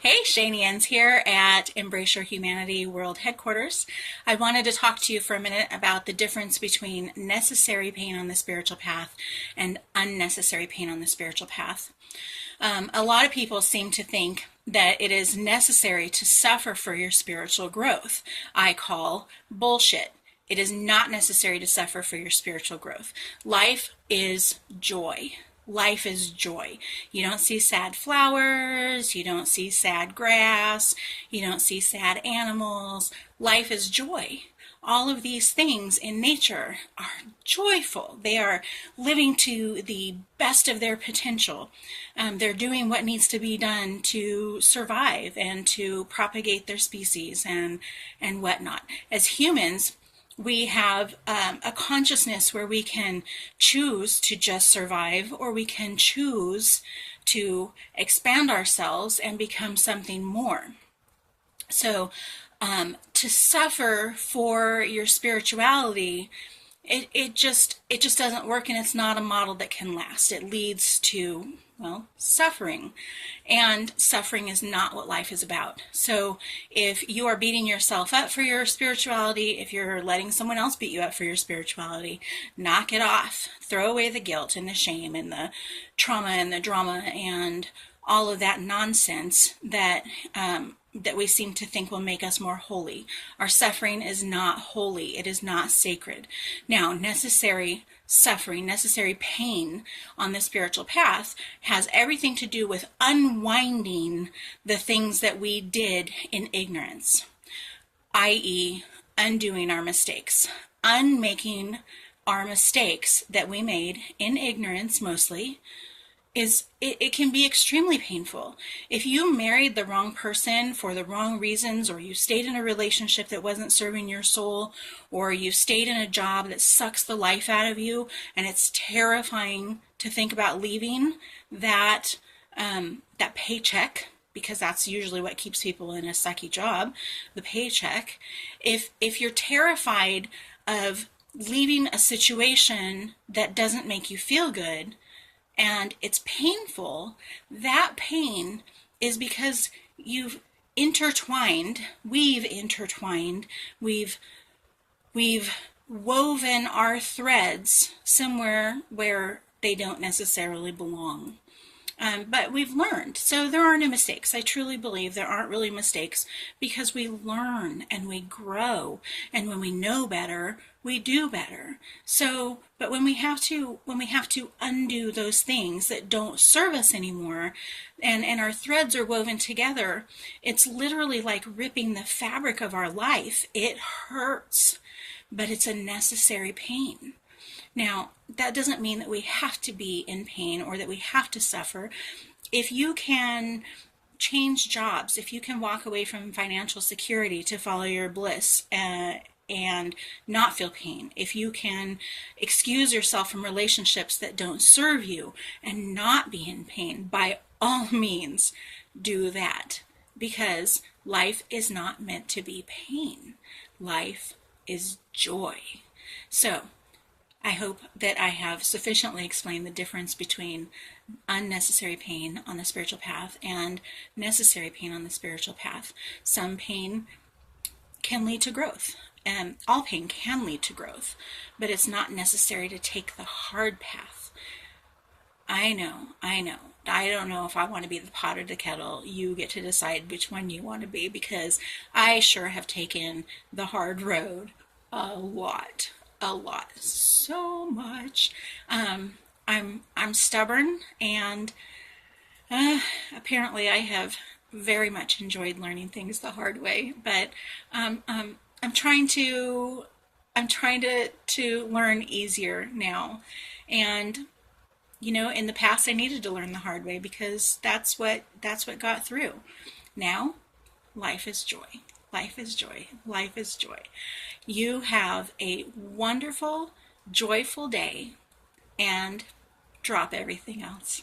Hey, Shanians here at Embrace Your Humanity World Headquarters. I wanted to talk to you for a minute about the difference between necessary pain on the spiritual path and unnecessary pain on the spiritual path. A lot of people seem to think that it is necessary to suffer for your spiritual growth. I call bullshit. It is not necessary to suffer for your spiritual growth. Life is joy. Life is joy. You don't see sad flowers, you don't see sad grass, you don't see sad animals. Life is joy. All of these things in nature are joyful. They are living to the best of their potential. They're doing what needs to be done to survive and to propagate their species and whatnot. As humans, we have a consciousness where we can choose to just survive, or we can choose to expand ourselves and become something more. So to suffer for your spirituality, it just doesn't work, and it's not a model that can last. It leads to, well, suffering, and suffering is not what life is about. So if you are beating yourself up for your spirituality, if you're letting someone else beat you up for your spirituality, knock it off. Throw away the guilt and the shame and the trauma and the drama and all of that nonsense that we seem to think will make us more holy. Our suffering is not holy. It is not sacred. Now, necessary suffering, necessary pain on the spiritual path has everything to do with unwinding the things that we did in ignorance, i.e., undoing our mistakes, unmaking our mistakes that we made in ignorance mostly. It can be extremely painful. If you married the wrong person for the wrong reasons, or you stayed in a relationship that wasn't serving your soul, or you stayed in a job that sucks the life out of you, and it's terrifying to think about leaving that paycheck, because that's usually what keeps people in a sucky job, the paycheck. If you're terrified of leaving a situation that doesn't make you feel good, and it's painful, that pain is because we've intertwined, we've woven our threads somewhere where they don't necessarily belong. But we've learned. So there are no mistakes. I truly believe there aren't really mistakes, because we learn and we grow, and when we know better, we do better. So, but when we have to undo those things that don't serve us anymore, and our threads are woven together, it's literally like ripping the fabric of our life. It hurts, but it's a necessary pain. Now, that doesn't mean that we have to be in pain or that we have to suffer. If you can change jobs, if you can walk away from financial security to follow your bliss, and not feel pain, if you can excuse yourself from relationships that don't serve you and not be in pain, by all means do that, because life is not meant to be pain. Life is joy. So I hope that I have sufficiently explained the difference between unnecessary pain on the spiritual path and necessary pain on the spiritual path. Some pain can lead to growth, and all pain can lead to growth, but it's not necessary to take the hard path. I know. I don't know if I want to be the pot or the kettle. You get to decide which one you want to be, because I sure have taken the hard road a lot, so much. I'm stubborn, and apparently I have very much enjoyed learning things the hard way. But I'm trying to learn easier now, and in the past I needed to learn the hard way, because that's what got through. Now, life is joy. Life is joy. Life is joy. You have a wonderful, joyful day, and drop everything else.